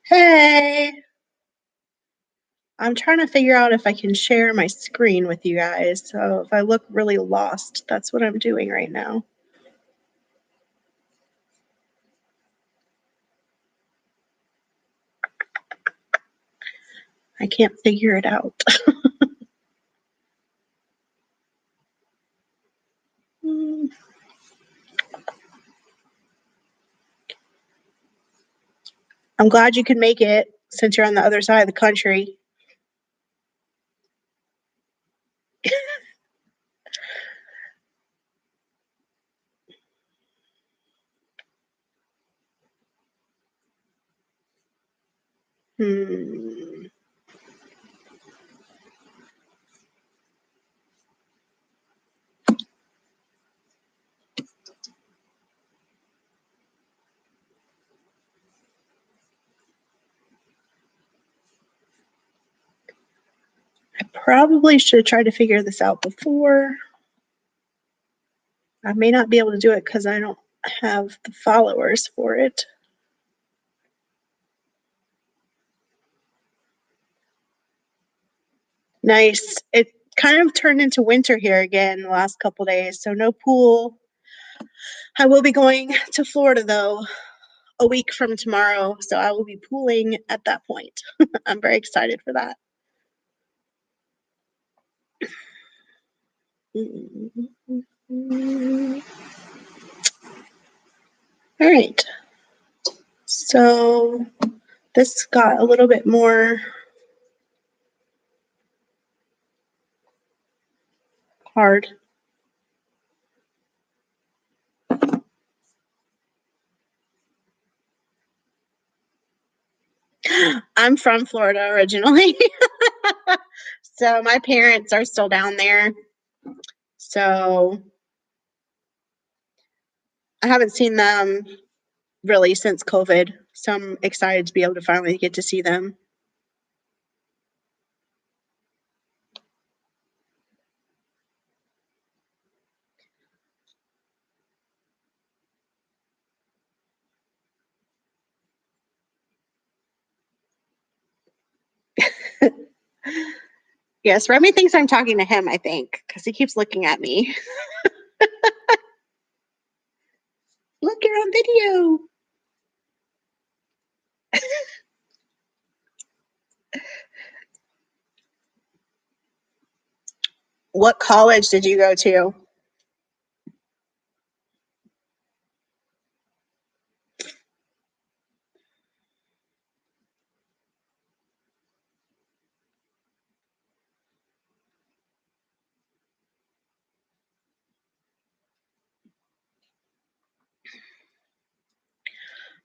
Hey, I'm trying to figure out if I can share my screen with you guys. So if I look really lost, that's what I'm doing right now. I can't figure it out. I'm glad you could make it since you're on the other side of the country. Hmm. I probably should have tried to figure this out before. I may not be able to do it because I don't have the followers for it. Nice. It kind of turned into winter here again the last couple days, so no pool. I will be going to Florida though a week from tomorrow, so I will be pooling at that point. I'm very excited for that. All right. So this got a little bit more hard. I'm from Florida originally. So my parents are still down there. So I haven't seen them really since COVID. So I'm excited to be able to finally get to see them. Yes, Remy thinks I'm talking to him, I think, because he keeps looking at me. Look, you're on video. What college did you go to?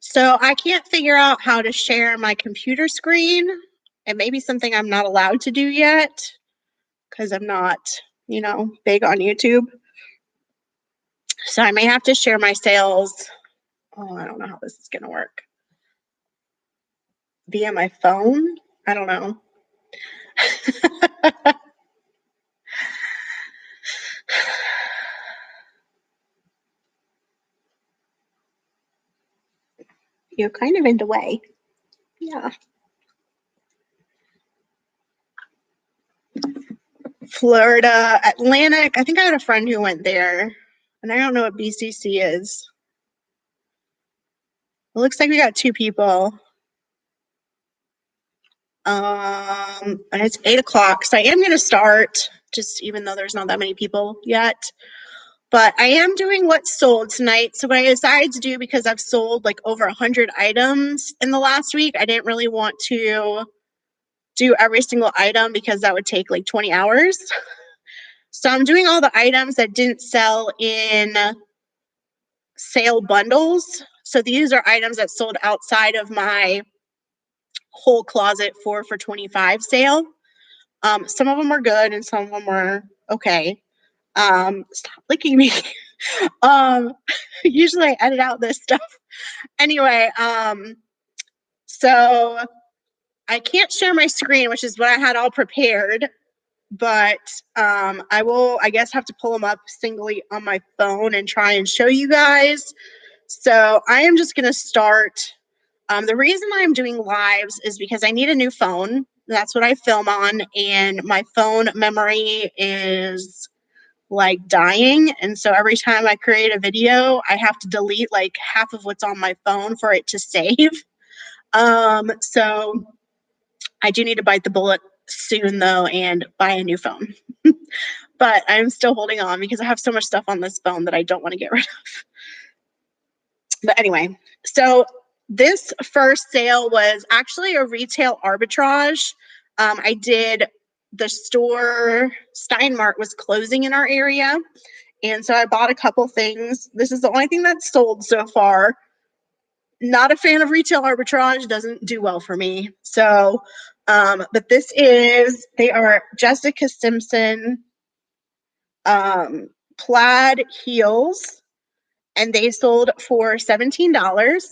So I can't figure out how to share my computer screen. It may be something I'm not allowed to do yet because I'm not, big on YouTube. So I may have to share my sales. Oh, I don't know how this is going to work. Via my phone? I don't know. You're kind of in the way. Yeah. Florida, Atlantic. I think I had a friend who went there, and I don't know what BCC is. It looks like we got two people. And it's 8:00, so I am going to start, just even though there's not that many people yet. But I am doing what's sold tonight. So what I decided to do, because I've sold like over 100 items in the last week, I didn't really want to do every single item because that would take like 20 hours. So I'm doing all the items that didn't sell in sale bundles. So these are items that sold outside of my whole closet for 25 sale. Some of them were good and some of them were okay. Stop licking me. Usually I edit out this stuff. Anyway, so I can't share my screen, which is what I had all prepared, but I will, I guess, have to pull them up singly on my phone and try and show you guys. So I am just going to start The reason I'm doing lives is because I need a new phone. That's what I film on, and my phone memory is like dying. And so every time I create a video, I have to delete like half of what's on my phone for it to save. So I do need to bite the bullet soon though and buy a new phone. But I'm still holding on because I have so much stuff on this phone that I don't want to get rid of. But anyway, so this first sale was actually a retail arbitrage. I did the store, Steinmart was closing in our area. And so I bought a couple things. This is the only thing that's sold so far. Not a fan of retail arbitrage, doesn't do well for me. So, but they are Jessica Simpson plaid heels, and they sold for $17.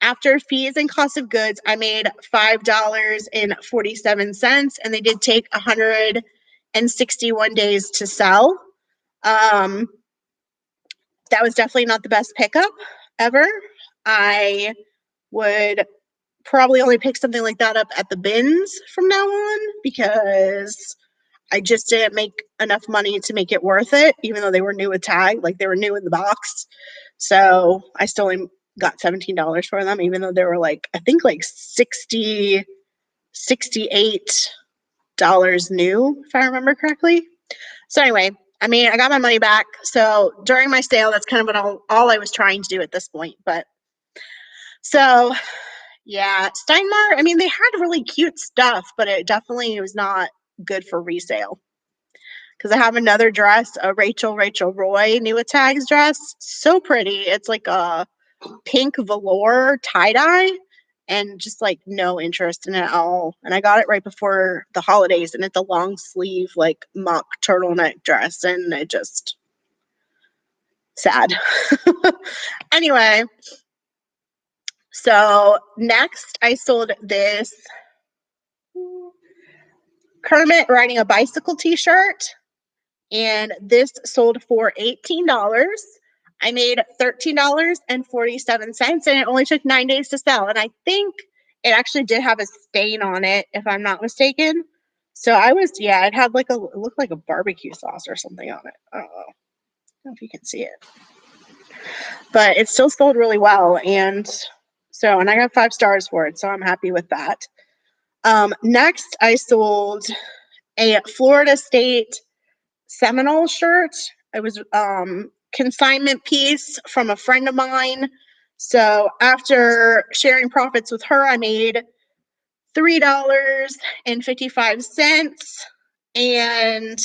After fees and cost of goods, I made $5.47, and they did take 161 days to sell. That was definitely not the best pickup ever. I would probably only pick something like that up at the bins from now on because I just didn't make enough money to make it worth it, even though they were new with tag, like they were new in the box. So I still only got $17 for them, even though they were like, I think like $68 new, if I remember correctly. So anyway, I mean, I got my money back. So during my sale, that's kind of what all I was trying to do at this point. But so yeah, Steinmart, I mean, they had really cute stuff, but it definitely was not good for resale. Because I have another dress, a Rachel Roy new with tags dress. So pretty. It's like a pink velour tie-dye and just like no interest in it at all. And I got it right before the holidays, and it's a long sleeve, like mock turtleneck dress, and it just sad. Anyway, so next I sold this Kermit riding a bicycle t-shirt, and this sold for $18. I made $13.47, and it only took 9 days to sell. And I think it actually did have a stain on it, if I'm not mistaken. So it had like it looked like a barbecue sauce or something on it. I don't know if you can see it, but it still sold really well. And I got 5 stars for it, so I'm happy with that. Next, I sold a Florida State Seminole shirt. It was consignment piece from a friend of mine. So after sharing profits with her, I made $3.55, and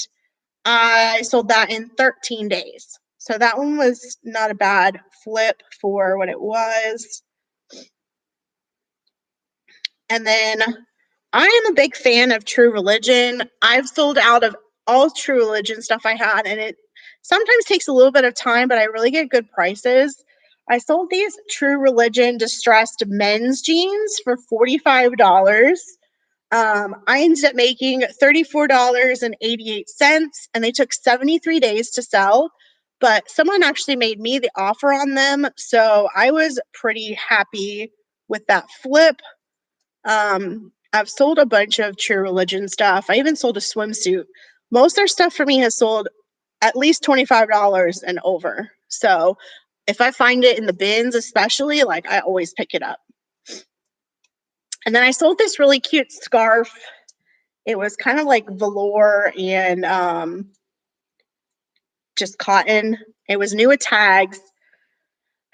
I sold that in 13 days. So that one was not a bad flip for what it was. And then I am a big fan of True Religion. I've sold out of all True Religion stuff I had, and it sometimes takes a little bit of time, but I really get good prices. I sold these True Religion distressed men's jeans for $45. I ended up making $34.88, and they took 73 days to sell, but someone actually made me the offer on them, so I was pretty happy with that flip. I've sold a bunch of True Religion stuff. I even sold a swimsuit. Most of their stuff for me has sold at least $25 and over. So if I find it in the bins, especially, like I always pick it up. And then I sold this really cute scarf. It was kind of like velour and just cotton. It was new with tags.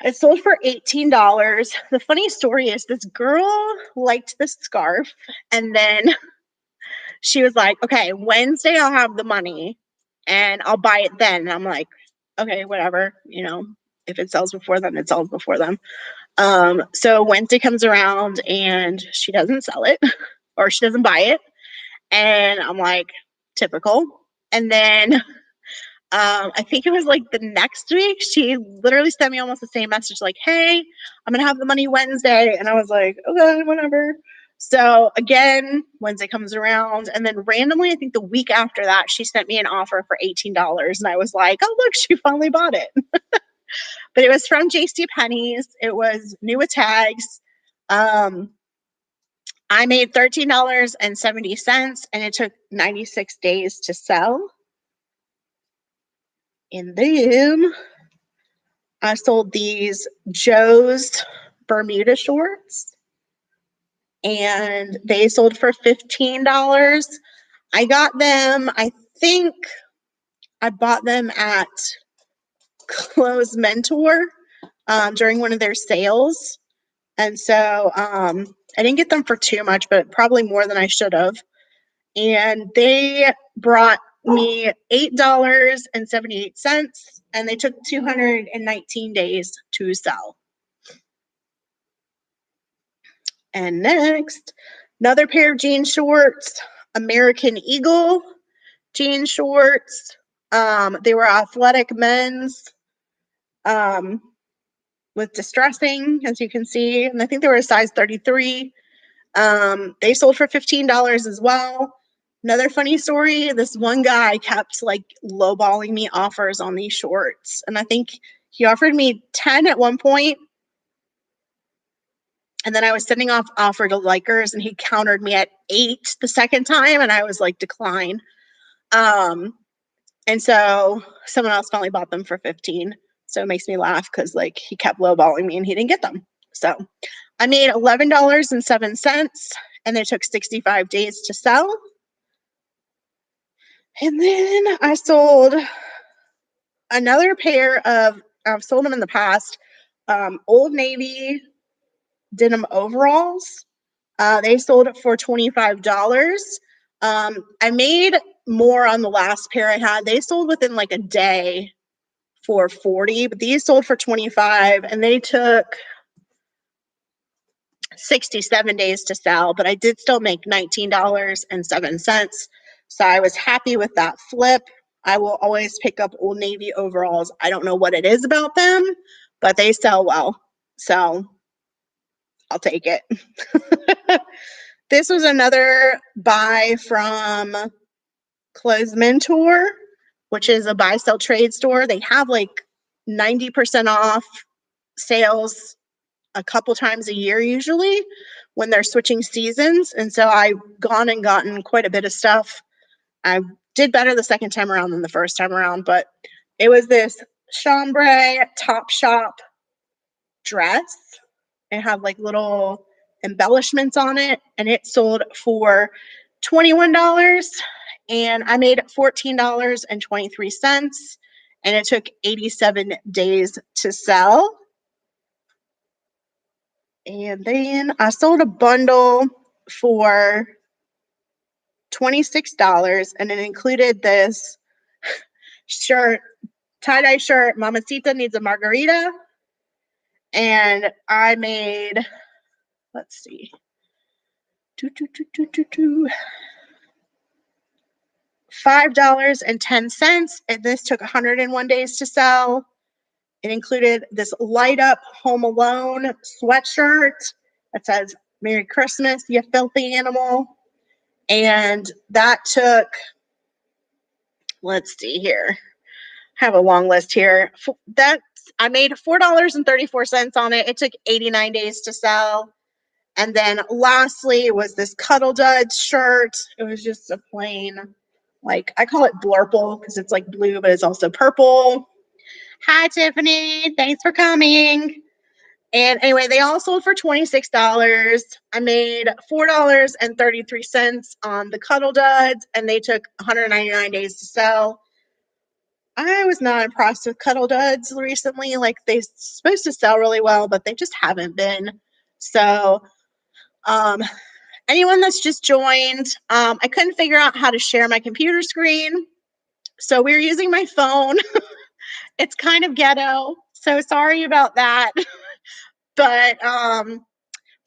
It sold for $18. The funny story is this girl liked the scarf, and then she was like, okay, Wednesday I'll have the money and I'll buy it then. And I'm like, okay, whatever, if it sells before then, it sells before then. So Wednesday comes around and she doesn't sell it or she doesn't buy it. And I'm like, typical. And then I think it was like the next week, she literally sent me almost the same message, like, hey, I'm going to have the money Wednesday. And I was like, okay, whatever. So again, Wednesday comes around, and then randomly, I think the week after that, she sent me an offer for $18. And I was like, oh, look, she finally bought it. But it was from JCPenney's. It was new with tags. I made $13.70 and it took 96 days to sell. And then I sold these Joe's Bermuda shorts and they sold for $15. I got them, I think I bought them at Clothes Mentor during one of their sales. And so I didn't get them for too much, but probably more than I should have. And they brought me $8.78 and they took 219 days to sell. And next, another pair of jean shorts, American Eagle jean shorts. They were athletic men's with distressing, as you can see. And I think they were a size 33. They sold for $15 as well. Another funny story, this one guy kept like lowballing me offers on these shorts. And I think he offered me 10 at one point. And then I was sending off offer to Likers and he countered me at 8 the second time. And I was like, decline. And so someone else finally bought them for 15. So it makes me laugh because like he kept lowballing me and he didn't get them. So I made $11.07 and it took 65 days to sell. And then I sold another pair of, I've sold them in the past, Old Navy denim overalls. They sold it for $25. I made more on the last pair I had. They sold within like a day for $40, but these sold for $25 and they took 67 days to sell, but I did still make $19.07. So I was happy with that flip. I will always pick up Old Navy overalls. I don't know what it is about them, but they sell well. So I'll take it. This was another buy from Clothes Mentor, which is a buy sell trade store. They have like 90% off sales a couple times a year usually when they're switching seasons. And so I've gone and gotten quite a bit of stuff. I did better the second time around than the first time around, but it was this chambray Topshop dress. It had like little embellishments on it and it sold for $21 and I made $14.23 and it took 87 days to sell. And then I sold a bundle for $26 and it included this shirt, tie-dye shirt, Mamacita Needs a Margarita. And I made, let's see, $5.10 and this took 101 days to sell. It included this light up Home Alone sweatshirt that says Merry Christmas, you filthy animal. And that took, let's see here, I have a long list here. I made $4.34 on it. It took 89 days to sell. And then lastly was this Cuddle Duds shirt. It was just a plain, like, I call it blurple because it's like blue, but it's also purple. Hi, Tiffany. Thanks for coming. And anyway, they all sold for $26. I made $4.33 on the Cuddle Duds, and they took 199 days to sell. I was not impressed with Cuddle Duds recently. Like, they're supposed to sell really well, but they just haven't been. So, anyone that's just joined, I couldn't figure out how to share my computer screen. So we're using my phone. It's kind of ghetto. So sorry about that. But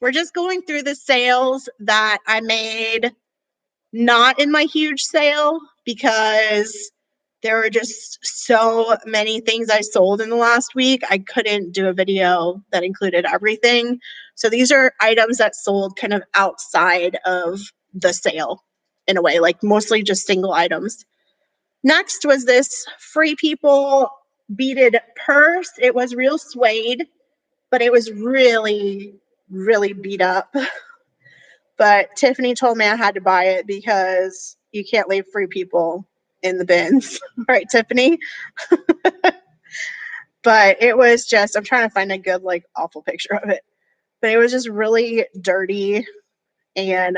we're just going through the sales that I made not in my huge sale because there were just so many things I sold in the last week. I couldn't do a video that included everything. So these are items that sold kind of outside of the sale in a way, like mostly just single items. Next was this Free People beaded purse. It was real suede, but it was really really beat up. But Tiffany told me I had to buy it because you can't leave free people in the bins. Right, Tiffany? But it was just, I'm trying to find a good, like, awful picture of it. But it was just really dirty, and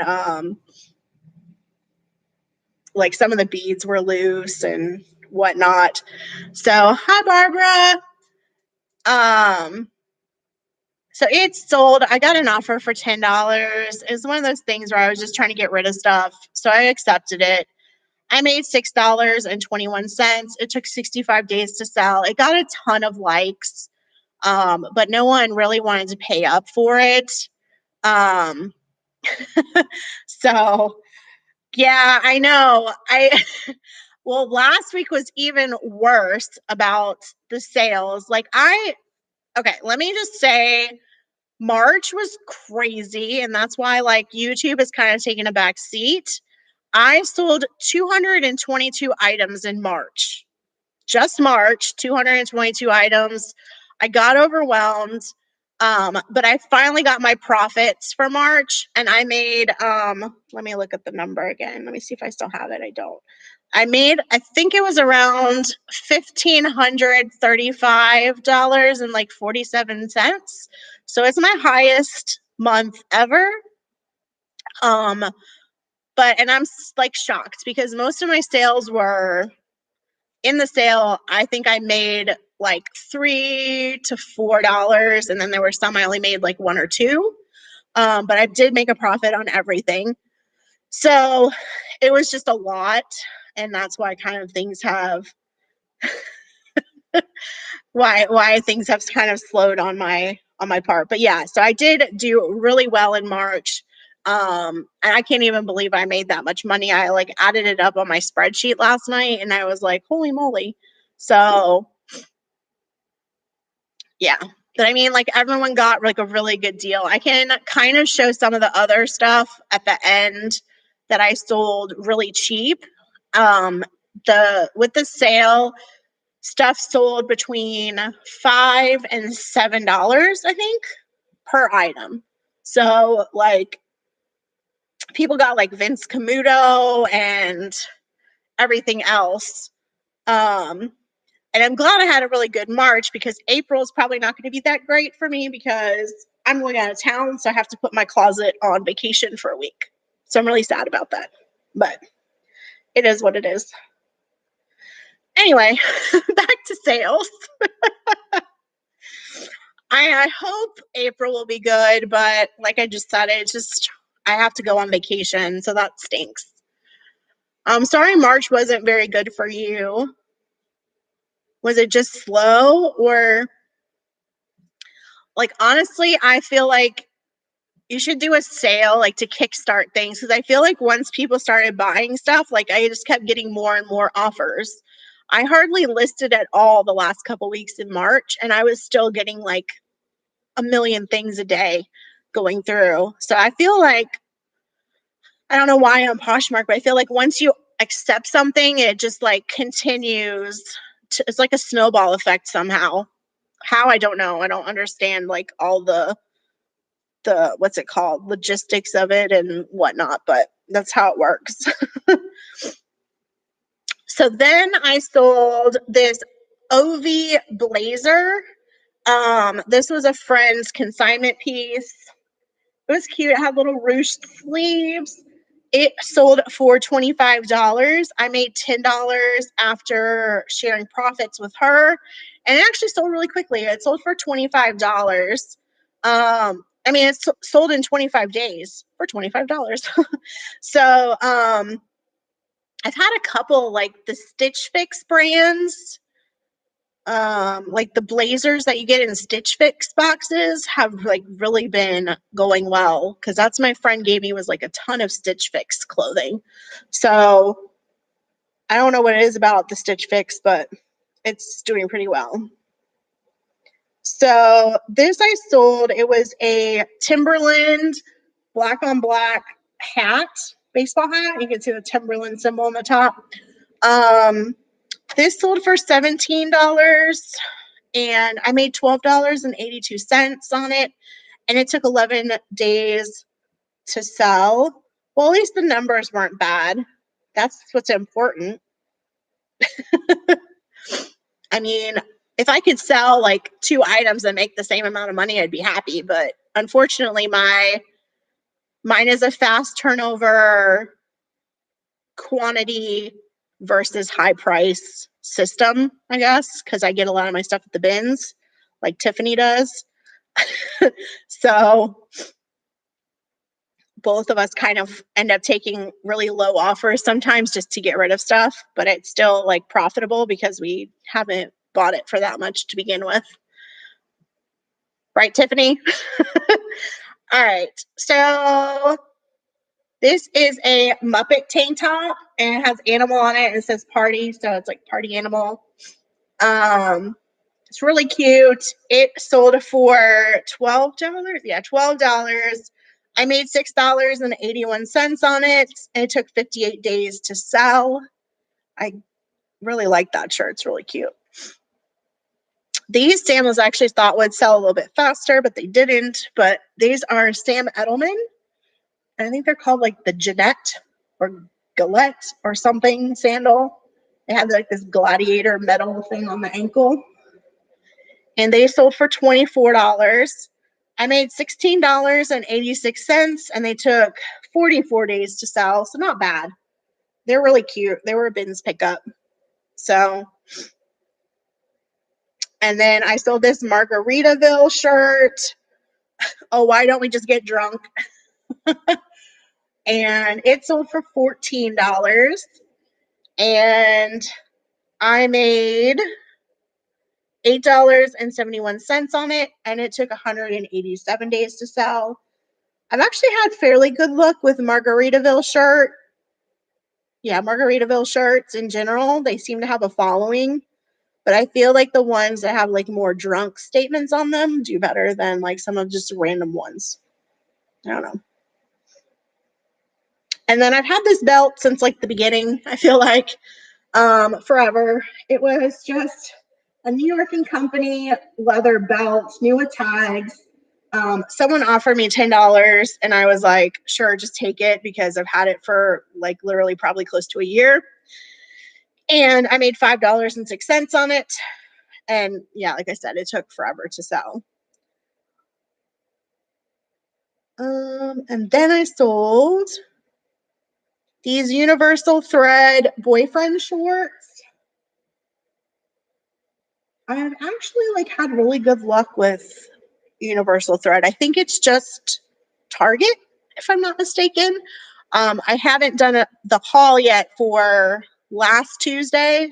like some of the beads were loose and whatnot. So hi, Barbara. So it's sold. I got an offer for $10. It's one of those things where I was just trying to get rid of stuff, so I accepted it. I made $6.21. It took 65 days to sell. It got a ton of likes, but no one really wanted to pay up for it. So yeah, I know. Well, last week was even worse about the sales. Okay, let me just say March was crazy, and that's why like YouTube is kind of taking a back seat. I sold 222 items in March. Just March, 222 items. I got overwhelmed. But I finally got my profits for March, and I made let me look at the number again. Let me see if I still have it. I don't. I think it was around $1,535 and like 47 cents. So it's my highest month ever. And I'm like shocked because most of my sales were in the sale. I think I made like $3 to $4, and then there were some I only made like 1 or 2. But I did make a profit on everything. So it was just a lot, and that's why kind of things have why things have kind of slowed on my part. But yeah, so I did do really well in March. And I can't even believe I made that much money. I like added it up on my spreadsheet last night, and I was like, holy moly. So yeah. But I mean, like everyone got like a really good deal. I can kind of show some of the other stuff at the end that I sold really cheap. With the sale, stuff sold between $5 and $7, I think, per item. So like people got like Vince Camuto and everything else. And I'm glad I had a really good March because April is probably not going to be that great for me because I'm going out of town, so I have to put my closet on vacation for a week. So I'm really sad about that, but it is what it is. Anyway, back to sales. I hope April will be good, but like I just said, I have to go on vacation, so that stinks. I'm sorry March wasn't very good for you. Was it just slow, or like honestly, I feel like you should do a sale like to kickstart things, because I feel like once people started buying stuff, like I just kept getting more and more offers. I hardly listed at all the last couple weeks in March, and I was still getting like a million things a day going through. So I feel like, I don't know why on Poshmark, but I feel like once you accept something, it just like continues it's like a snowball effect somehow. How, I don't know. I don't understand like all the what's it called, logistics of it and whatnot, but that's how it works. So then I sold this OV blazer. This was a friend's consignment piece. It was cute. It had little ruched sleeves. It sold for $25. I made $10 after sharing profits with her, and it actually sold really quickly. It sold for $25. I mean, it's sold in 25 days for $25. So, I've had a couple like the Stitch Fix brands, like the blazers that you get in Stitch Fix boxes have like really been going well, because that's my friend gave me was like a ton of Stitch Fix clothing. So I don't know what it is about the Stitch Fix, but it's doing pretty well. So this I sold, it was a Timberland black on black hat, baseball hat. You can see the Timberland symbol on the top. This sold for $17, and I made $12.82 on it. and it took 11 days to sell. Well, at least the numbers weren't bad. That's what's important. I mean, if I could sell like 2 items and make the same amount of money, I'd be happy. But unfortunately, mine is a fast turnover quantity versus high price system, I guess, because I get a lot of my stuff at the bins, like Tiffany does. So both of us kind of end up taking really low offers sometimes just to get rid of stuff, but it's still like profitable because we haven't bought it for that much to begin with. Right, Tiffany? All right. So this is a Muppet tank top and it has animal on it and it says party. So it's like party animal. It's really cute. It sold for $12. Yeah, $12. I made $6.81 on it. And it took 58 days to sell. I really like that shirt. It's really cute. These sandals I actually thought would sell a little bit faster, but they didn't. But these are Sam Edelman. I think they're called like the Jeanette or Galette or something sandal. They have like this gladiator metal thing on the ankle. And they sold for $24. I made $16.86 and they took 44 days to sell. So not bad. They're really cute. They were a bins pickup. So, and then I sold this Margaritaville shirt. Oh, why don't we just get drunk? And it sold for $14. And I made $8.71 on it. And it took 187 days to sell. I've actually had fairly good luck with Margaritaville shirt. Yeah, Margaritaville shirts in general, they seem to have a following. But I feel like the ones that have like more drunk statements on them do better than like some of just random ones. I don't know. And then I've had this belt since like the beginning, I feel like, forever. It was just a New York & Company leather belt, new with tags. Someone offered me $10 and I was like, sure, just take it because I've had it for like literally probably close to a year. And I made $5.06 on it. And yeah, like I said, it took forever to sell. And then I sold these universal thread boyfriend shorts. I've actually like had really good luck with universal thread. I think it's just Target, if I'm not mistaken. I haven't done the haul yet for last Tuesday.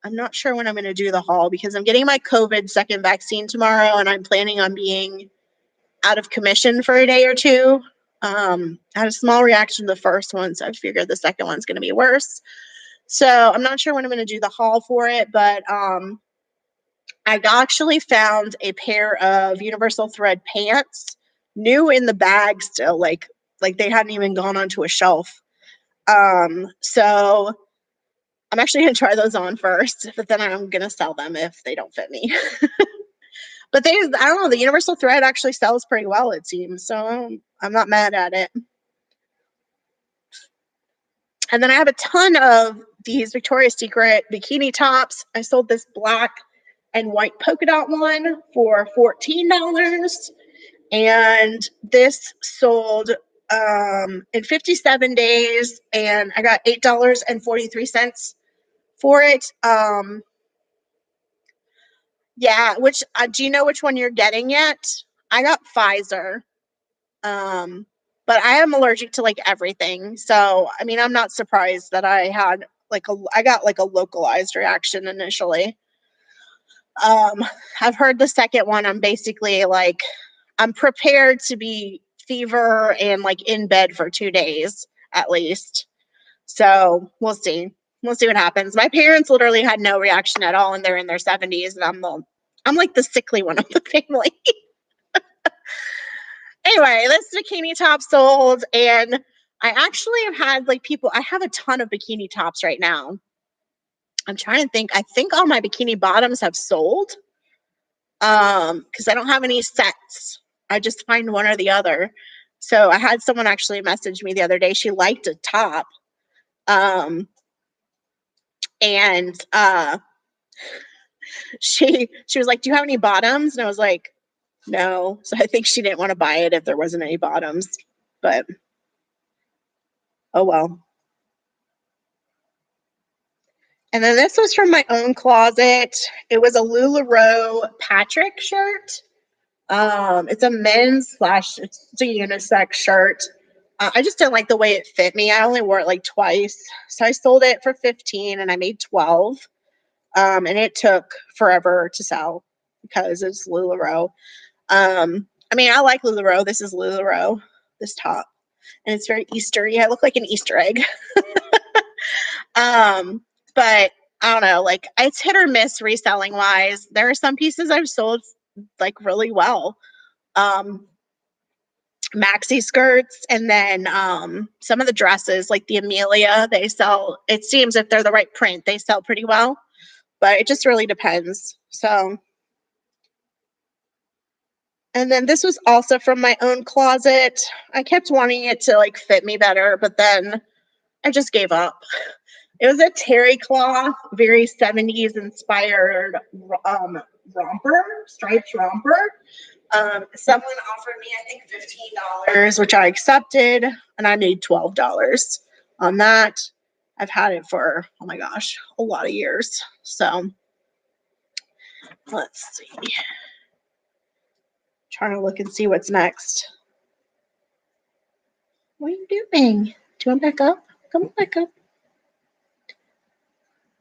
I'm not sure when I'm going to do the haul because I'm getting my COVID second vaccine tomorrow and I'm planning on being out of commission for a day or two. I had a small reaction to the first one, so I figured the second one's going to be worse. So I'm not sure when I'm going to do the haul for it, but I actually found a pair of universal thread pants, new in the bag still, like they hadn't even gone onto a shelf. So I'm actually going to try those on first, but then I'm going to sell them if they don't fit me. But I don't know, the universal thread actually sells pretty well, it seems. So I'm not mad at it. And then I have a ton of these Victoria's Secret bikini tops. I sold this black and white polka dot one for $14. And this sold in 57 days. And I got $8.43 for it. Yeah, which do you know which one you're getting yet? I got Pfizer. But I am allergic to like everything. So, I mean, I'm not surprised that I had I got like a localized reaction initially. I've heard the second one. I'm basically like, I'm prepared to be fever and like in bed for 2 days at least. So we'll see. We'll see what happens. My parents literally had no reaction at all, and they're in their 70s, and I'm like the sickly one of the family. Anyway, this bikini top sold, and I actually have had like people. I have a ton of bikini tops right now. I'm trying to think. I think all my bikini bottoms have sold, because I don't have any sets. I just find one or the other. So I had someone actually message me the other day. She liked a top. And she was like, "Do you have any bottoms?" And I was like, "No." So I think she didn't want to buy it if there wasn't any bottoms. But oh well. And then this was from my own closet. It was a LuLaRoe Patrick shirt. It's a men's slash it's a unisex shirt. I just didn't like the way it fit me. I only wore it like twice. So I sold it for 15 and I made 12. And it took forever to sell because it's LuLaRoe. I mean, I like LuLaRoe. This is LuLaRoe, this top. And it's very Eastery. I look like an Easter egg. But I don't know, like it's hit or miss reselling wise. There are some pieces I've sold like really well. Maxi skirts and then some of the dresses like the Amelia, they sell, it seems if they're the right print, they sell pretty well, but it just really depends. So, and then this was also from my own closet. I kept wanting it to like fit me better, but then I just gave up. It was a terry cloth, very 70s inspired striped romper. Someone offered me, I think, $15, which I accepted, and I made $12 on that. I've had it for, oh my gosh, a lot of years. So let's see. Trying to look and see what's next. What are you doing? Do you want back up? Come on back up.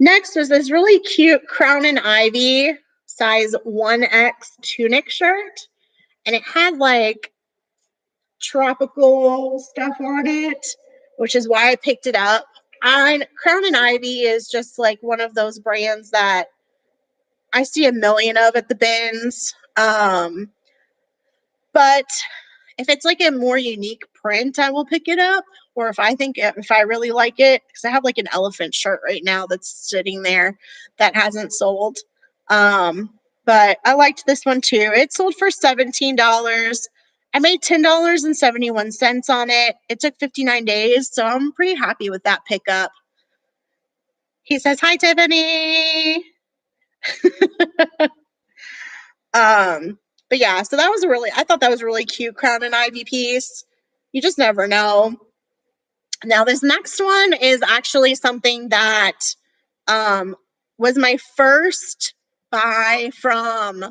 Next was this really cute Crown and Ivy size 1X tunic shirt. And it had like tropical stuff on it, which is why I picked it up. Crown and Ivy is just like one of those brands that I see a million of at the bins. But if it's like a more unique print, I will pick it up. Or if I really like it, because I have like an elephant shirt right now that's sitting there that hasn't sold. But I liked this one too. It sold for $17. I made $10.71 on it. It took 59 days, so I'm pretty happy with that pickup. He says, "Hi, Tiffany." But yeah, so I thought that was a really cute Crown and Ivy piece. You just never know. Now, this next one is actually something that was my first buy from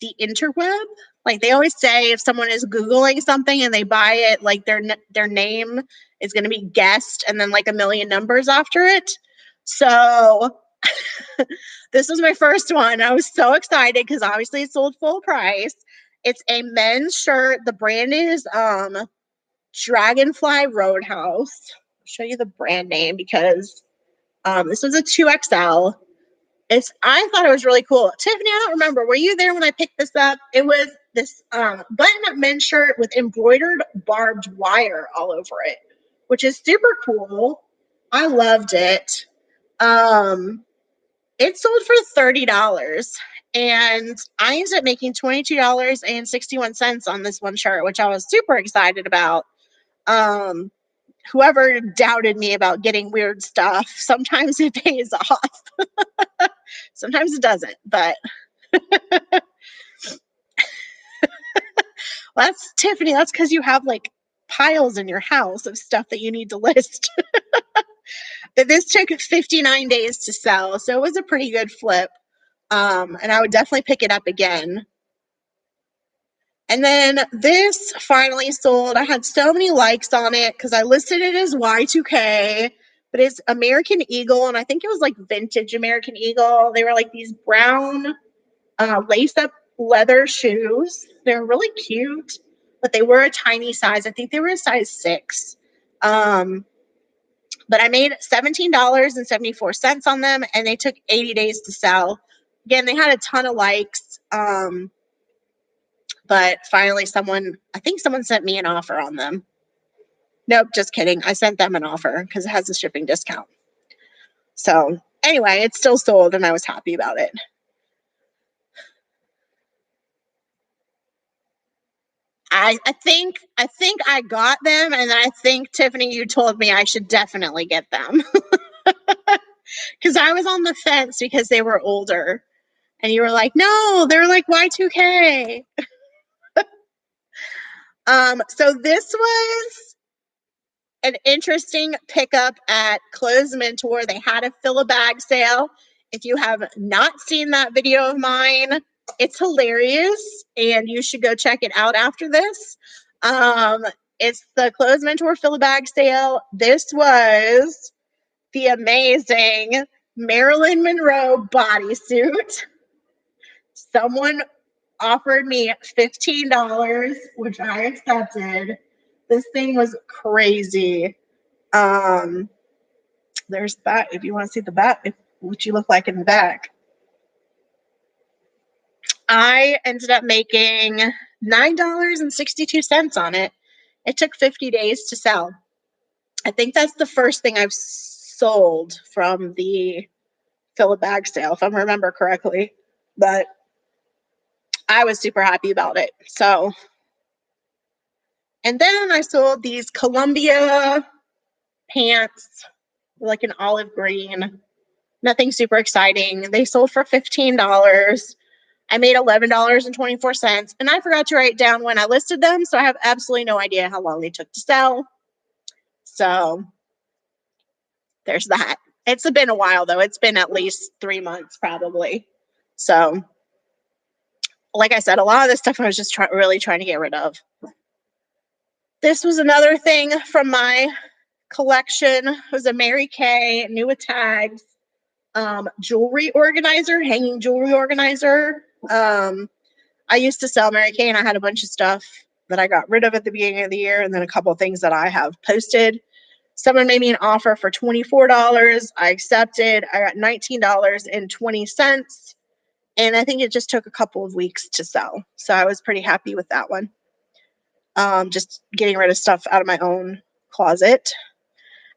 the interweb. Like they always say, if someone is Googling something and they buy it, like their name is going to be guessed and then like a million numbers after it. So this was my first one. I was so excited because obviously it sold full price. It's a men's shirt. The brand is Dragonfly Roadhouse. I'll show you the brand name because this was a 2XL. I thought it was really cool. Tiffany, I don't remember. Were you there when I picked this up? It was this button-up men's shirt with embroidered barbed wire all over it, which is super cool. I loved it. It sold for $30, and I ended up making $22.61 on this one shirt, which I was super excited about. Whoever doubted me about getting weird stuff, sometimes it pays off. Sometimes it doesn't, but that's Tiffany. That's because you have like piles in your house of stuff that you need to list. But this took 59 days to sell, so it was a pretty good flip. And I would definitely pick it up again. And then this finally sold. I had so many likes on it because I listed it as Y2K, but it's American Eagle, and I think it was like vintage American Eagle. They were like these brown lace-up leather shoes. They're really cute, but they were a tiny size. I think they were a size 6. But I made $17.74 on them, and they took 80 days to sell. Again, they had a ton of likes. But finally I think someone sent me an offer on them. Nope, just kidding. I sent them an offer because it has a shipping discount. So anyway, it's still sold and I was happy about it. I think I got them, and I think Tiffany, you told me I should definitely get them because I was on the fence because they were older, and you were like, "No, they're like Y2K." So this was an interesting pickup at Clothes Mentor. They had a fill a bag sale. If you have not seen that video of mine, it's hilarious, and you should go check it out after this. It's the Clothes Mentor fill a bag sale. This was the amazing Marilyn Monroe bodysuit. Someone offered me $15, which I accepted. This thing was crazy. Um, there's that. If you want to see the back, what you look like in the back. I ended up making $9.62 on it. It took 50 days to sell. I think that's the first thing I've sold from the fill a bag sale, if I remember correctly. But I was super happy about it. So, and then I sold these Columbia pants, like an olive green. Nothing super exciting. They sold for $15. I made $11.24, and I forgot to write down when I listed them, so I have absolutely no idea how long they took to sell. So there's that. It's been a while, though. It's been at least 3 months, probably. So, like I said, a lot of this stuff I was just really trying to get rid of. This was another thing from my collection. It was a Mary Kay, new with tags, jewelry organizer, hanging jewelry organizer. I used to sell Mary Kay, and I had a bunch of stuff that I got rid of at the beginning of the year, and then a couple of things that I have posted. Someone made me an offer for $24. I accepted. I got $19.20, and I think it just took a couple of weeks to sell. So I was pretty happy with that one. Just getting rid of stuff out of my own closet.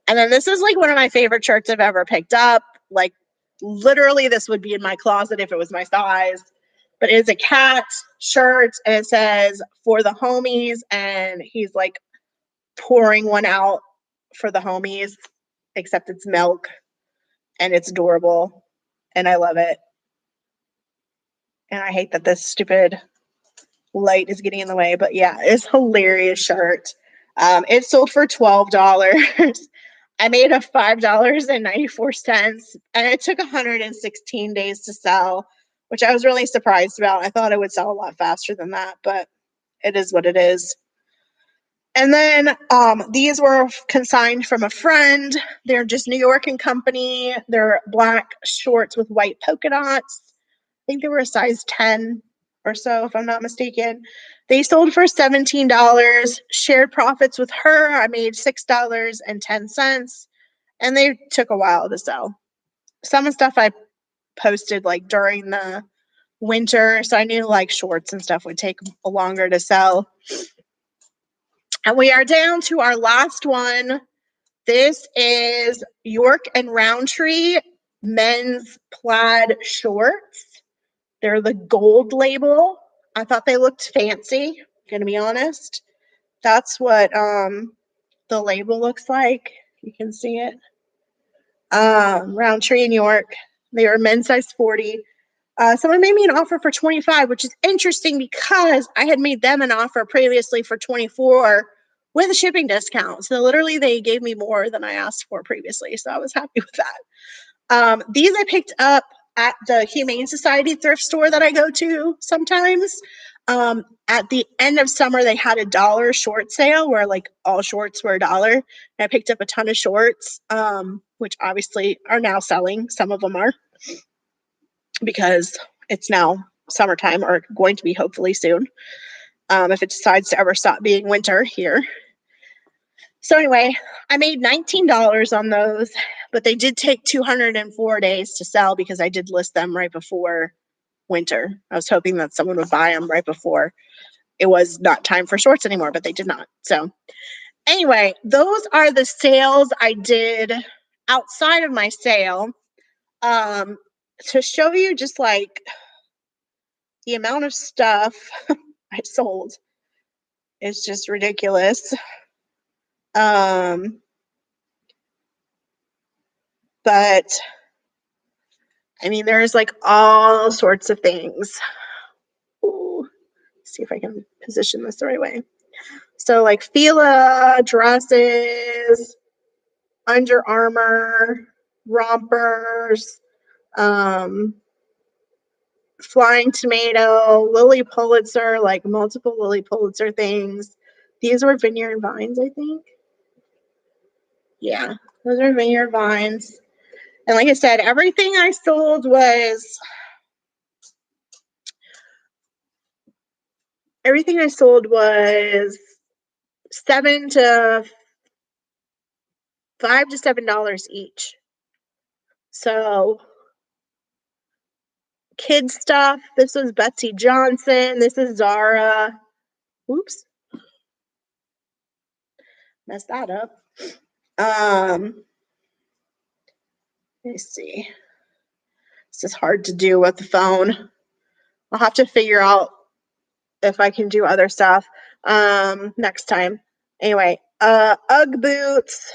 And then this is like one of my favorite shirts I've ever picked up. Like literally this would be in my closet if it was my size. But it's a cat shirt, and it says for the homies, and he's like pouring one out for the homies, except it's milk, and it's adorable, and I love it. And I hate that this stupid light is getting in the way, but yeah, it's a hilarious shirt. It sold for $12. I made a $5.94, and it took 116 days to sell, which I was really surprised about. I thought it would sell a lot faster than that, but it is what it is. And then these were consigned from a friend. They're just New York and Company. They're black shorts with white polka dots. I think they were a size 10 or so, if I'm not mistaken. They sold for $17. Shared profits with her. I made $6.10, and they took a while to sell. Some of the stuff I posted like during the winter, so I knew like shorts and stuff would take longer to sell. And we are down to our last one. This is York and Roundtree men's plaid shorts. They're the gold label. I thought they looked fancy, gonna be honest. That's what the label looks like. You can see it. Roundtree in York. They were men's size 40. Someone made me an offer for 25, which is interesting because I had made them an offer previously for 24 with a shipping discount. So literally they gave me more than I asked for previously. So I was happy with that. These I picked up at the Humane Society thrift store that I go to sometimes. At the end of summer, they had a $1 short sale where like all shorts were $1. And I picked up a ton of shorts, which obviously are now selling. Some of them are, because it's now summertime, or going to be hopefully soon, if it decides to ever stop being winter here. So anyway, I made $19 on those, but they did take 204 days to sell because I did list them right before winter. I was hoping that someone would buy them right before it was not time for shorts anymore, but they did not. So anyway, those are the sales I did outside of my sale. To show you just like the amount of stuff I sold. It's just ridiculous. But I mean, there's like all sorts of things. Ooh, see if I can position this the right way. So like Fila dresses, Under Armour, rompers, Flying Tomato, Lily Pulitzer, like multiple Lily Pulitzer things. These were Vineyard Vines, I think. Yeah, those are Vineyard Vines. And like I said, everything I sold was 7 to $5 to $7 each. So kids stuff. This was Betsy Johnson. This is Zara. Oops. Messed that up. Let me see. This is hard to do with the phone. I'll have to figure out if I can do other stuff next time. Anyway, Ugg boots.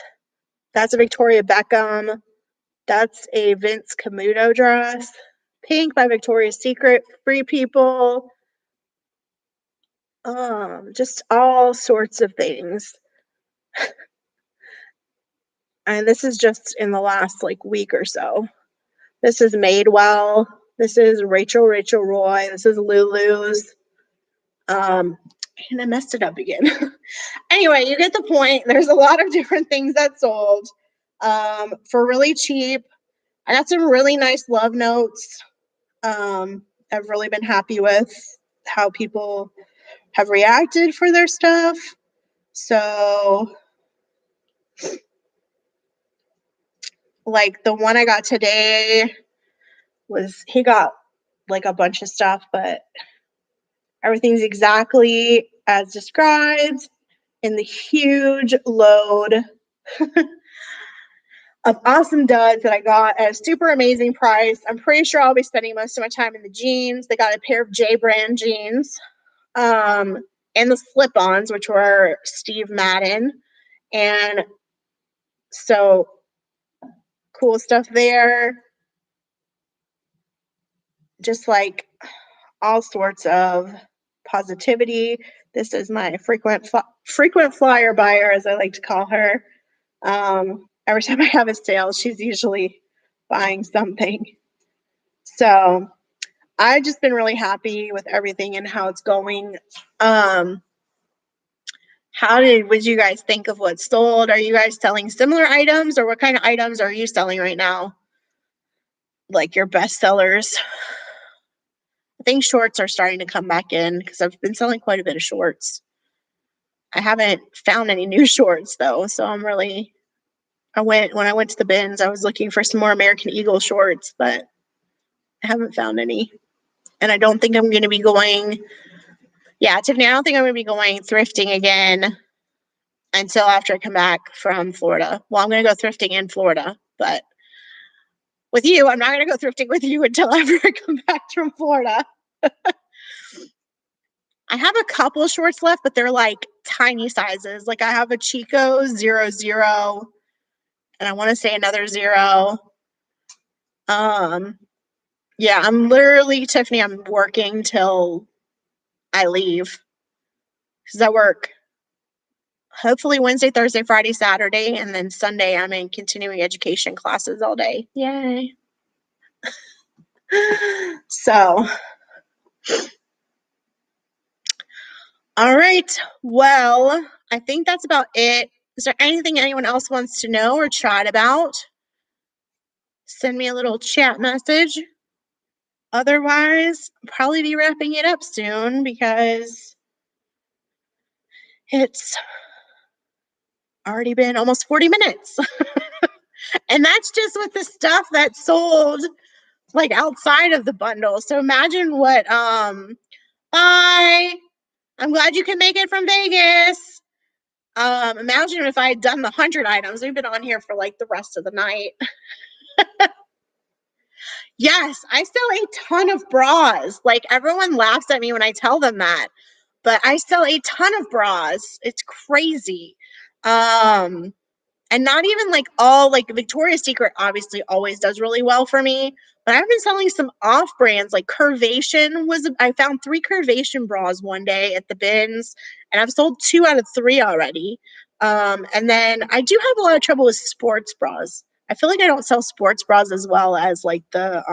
That's a Victoria Beckham. That's a Vince Camuto dress. Pink by Victoria's Secret. Free People. Just all sorts of things. And this is just in the last like week or so. This is Madewell. This is Rachel Roy. This is Lulu's. And I messed it up again. Anyway, you get the point. There's a lot of different things that sold for really cheap. I got some really nice love notes. I've really been happy with how people have reacted for their stuff. So, like the one I got today he got like a bunch of stuff, but everything's exactly as described in the huge load of awesome duds that I got at a super amazing price. I'm pretty sure I'll be spending most of my time in the jeans. They got a pair of J brand jeans, and the slip-ons, which were Steve Madden. And so cool stuff there. Just like all sorts of positivity. This is my frequent flyer buyer, as I like to call her. Every time I have a sale, she's usually buying something. So I've just been really happy with everything and how it's going. Would you guys think of what sold? Are you guys selling similar items, or what kind of items are you selling right now? Like your best sellers? I think shorts are starting to come back in because I've been selling quite a bit of shorts. I haven't found any new shorts though, so when I went to the bins, I was looking for some more American Eagle shorts, but I haven't found any. And I don't think I'm going to be going. Yeah, Tiffany, I don't think I'm going to be going thrifting again until after I come back from Florida. Well, I'm going to go thrifting in Florida, but with you, I'm not going to go thrifting with you until after I come back from Florida. I have a couple shorts left, but they're like tiny sizes. Like I have a Chico 00, and I want to say another 0. Yeah, I'm literally, Tiffany, I'm working till I leave because I work hopefully Wednesday, Thursday, Friday, Saturday, and then Sunday I'm in continuing education classes all day. Yay. So, all right. Well, I think that's about it. Is there anything anyone else wants to know or chat about? Send me a little chat message. Otherwise, I'll probably be wrapping it up soon because it's already been almost 40 minutes. And that's just with the stuff that sold like outside of the bundle. So imagine what bye. I'm glad you can make it from Vegas. Imagine if I had done the 100 items. We've been on here for like the rest of the night. Yes, I sell a ton of bras. Like everyone laughs at me when I tell them that. But I sell a ton of bras. It's crazy. And not even like all, like Victoria's Secret obviously always does really well for me, but I've been selling some off brands like Curvation I found 3 Curvation bras one day at the bins, and I've sold 2 out of 3 already. And then I do have a lot of trouble with sports bras. I feel like I don't sell sports bras as well as like the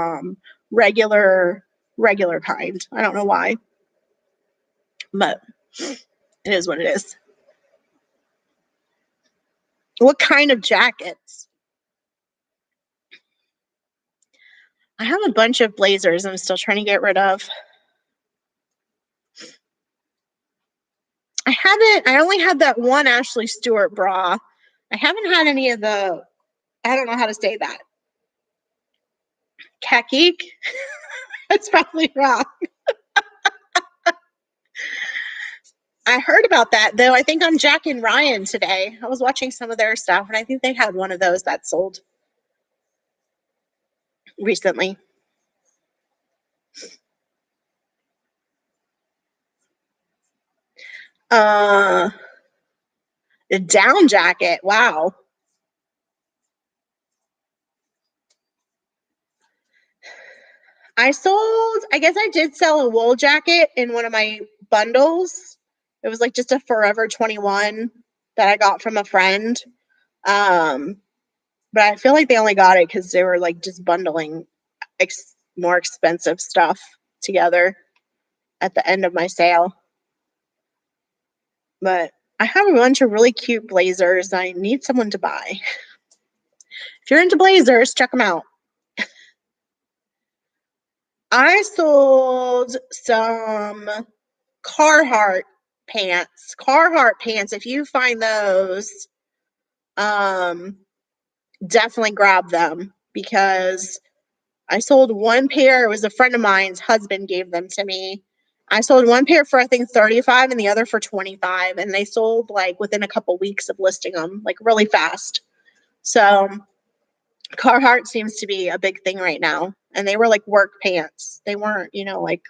regular kind. I don't know why, but it is what it is. What kind of jackets? I have a bunch of blazers I'm still trying to get rid of. I only had that one Ashley Stewart bra. I haven't had any of I don't know how to say that. Kakik? That's probably wrong. I heard about that, though. I think on Jack and Ryan today. I was watching some of their stuff, and I think they had one of those that sold recently. A down jacket. Wow. I guess I did sell a wool jacket in one of my bundles. It was like just a Forever 21 that I got from a friend. But I feel like they only got it because they were like just bundling more expensive stuff together at the end of my sale. But I have a bunch of really cute blazers I need someone to buy. If you're into blazers, check them out. I sold some Carhartt pants. Carhartt pants, if you find those, definitely grab them because I sold one pair. It was a friend of mine's husband gave them to me. I sold one pair for I think 35 and the other for 25, and they sold like within a couple weeks of listing them, like really fast. So Carhartt seems to be a big thing right now, and they were like work pants. They weren't, like,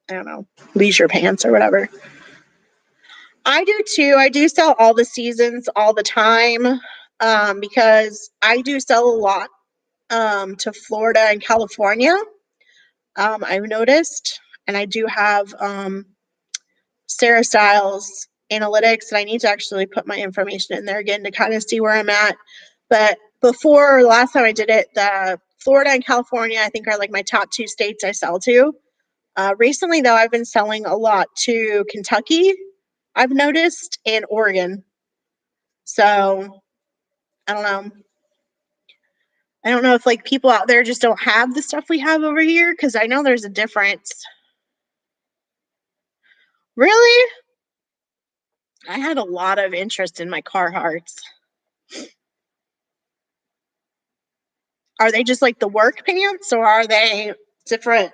I don't know, leisure pants or whatever. I do too. I do sell all the seasons all the time, because I do sell a lot to Florida and California. I've noticed, and I do have Sarah Styles analytics, and I need to actually put my information in there again to kind of see where I'm at. But before, last time I did it, the Florida and California, I think, are like my top 2 states I sell to. Recently, though, I've been selling a lot to Kentucky, I've noticed, and Oregon. So I don't know. I don't know if like people out there just don't have the stuff we have over here, because I know there's a difference. Really? I had a lot of interest in my Carhartts. Are they just like the work pants, or are they different?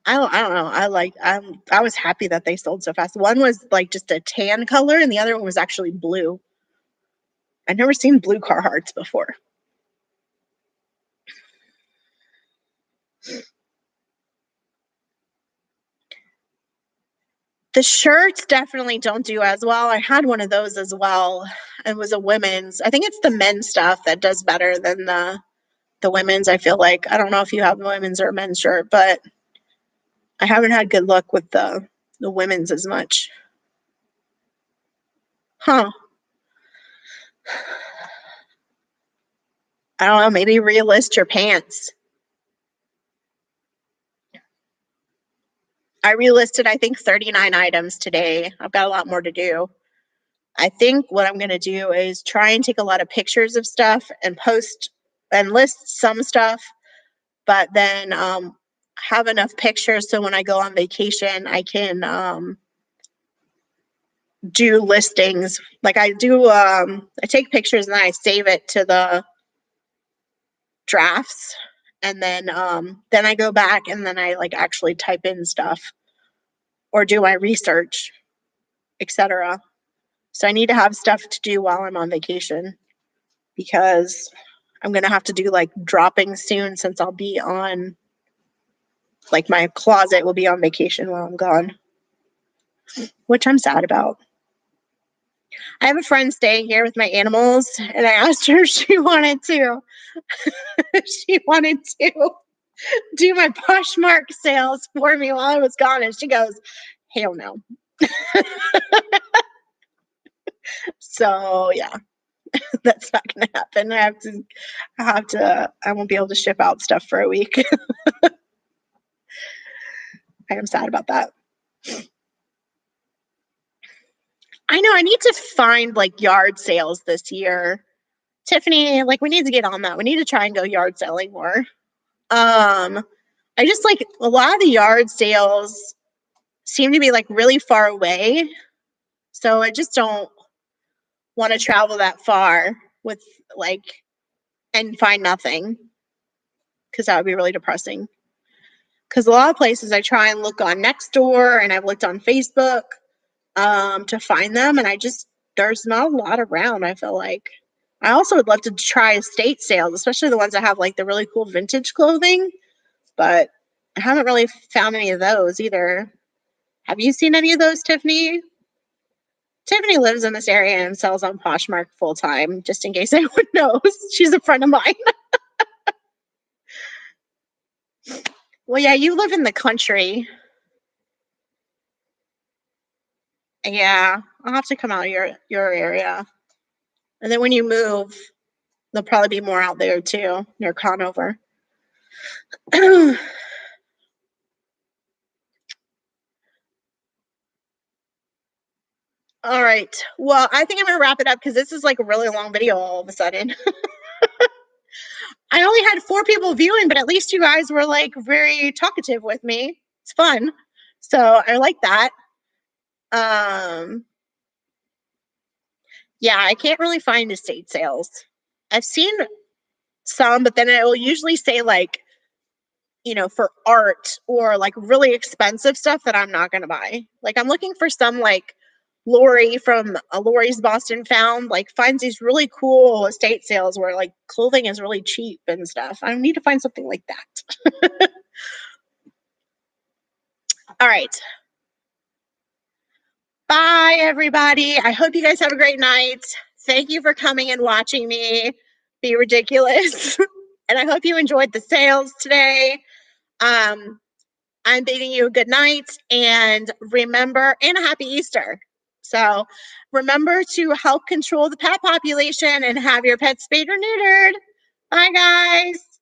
I don't know. I was happy that they sold so fast. One was like just a tan color, and the other one was actually blue. I've never seen blue Carhartts before. The shirts definitely don't do as well. I had one of those as well. It was a women's. I think it's the men's stuff that does better than the women's. I feel like, I don't know if you have a women's or a men's shirt, but I haven't had good luck with the women's as much. Huh. I don't know, maybe relist your pants. I relisted, I think, 39 items today. I've got a lot more to do. I think what I'm going to do is try and take a lot of pictures of stuff and post and list some stuff, but then have enough pictures so when I go on vacation, I can do listings. Like I do, I take pictures and then I save it to the drafts, and then I go back and then I like actually type in stuff or do my research, etc. So I need to have stuff to do while I'm on vacation, because I'm going to have to do like dropping soon since I'll be on Like my closet will be on vacation while I'm gone, which I'm sad about. I have a friend staying here with my animals, and I asked her if she wanted to do my Poshmark sales for me while I was gone, and she goes, "Hell no." So yeah, that's not gonna happen. I won't be able to ship out stuff for a week. I am sad about that. I know I need to find like yard sales this year. Tiffany, like we need to get on that. We need to try and go yard selling more. I just like a lot of the yard sales seem to be like really far away. So I just don't want to travel that far with like and find nothing, because that would be really depressing. Because a lot of places I try and look on Nextdoor and I've looked on Facebook to find them, and there's not a lot around, I feel like. I also would love to try estate sales, especially the ones that have like the really cool vintage clothing, but I haven't really found any of those either. Have you seen any of those, Tiffany? Tiffany lives in this area and sells on Poshmark full time, just in case anyone knows. She's a friend of mine. Well, yeah, you live in the country. Yeah, I'll have to come out your area. And then when you move, there'll probably be more out there too, near Conover. All right. Well, I think I'm going to wrap it up because this is like a really long video all of a sudden. I only had 4 people viewing, but at least you guys were like very talkative with me. It's fun. So I like that. Yeah, I can't really find estate sales. I've seen some, but then it will usually say like, for art or like really expensive stuff that I'm not going to buy. Like I'm looking for some like Lori from Lori's Boston Found, like finds these really cool estate sales where like clothing is really cheap and stuff. I need to find something like that. All right. Bye, everybody. I hope you guys have a great night. Thank you for coming and watching me be ridiculous. And I hope you enjoyed the sales today. I'm bidding you a good night, and remember, and a happy Easter. So remember to help control the pet population and have your pets spayed or neutered. Bye, guys.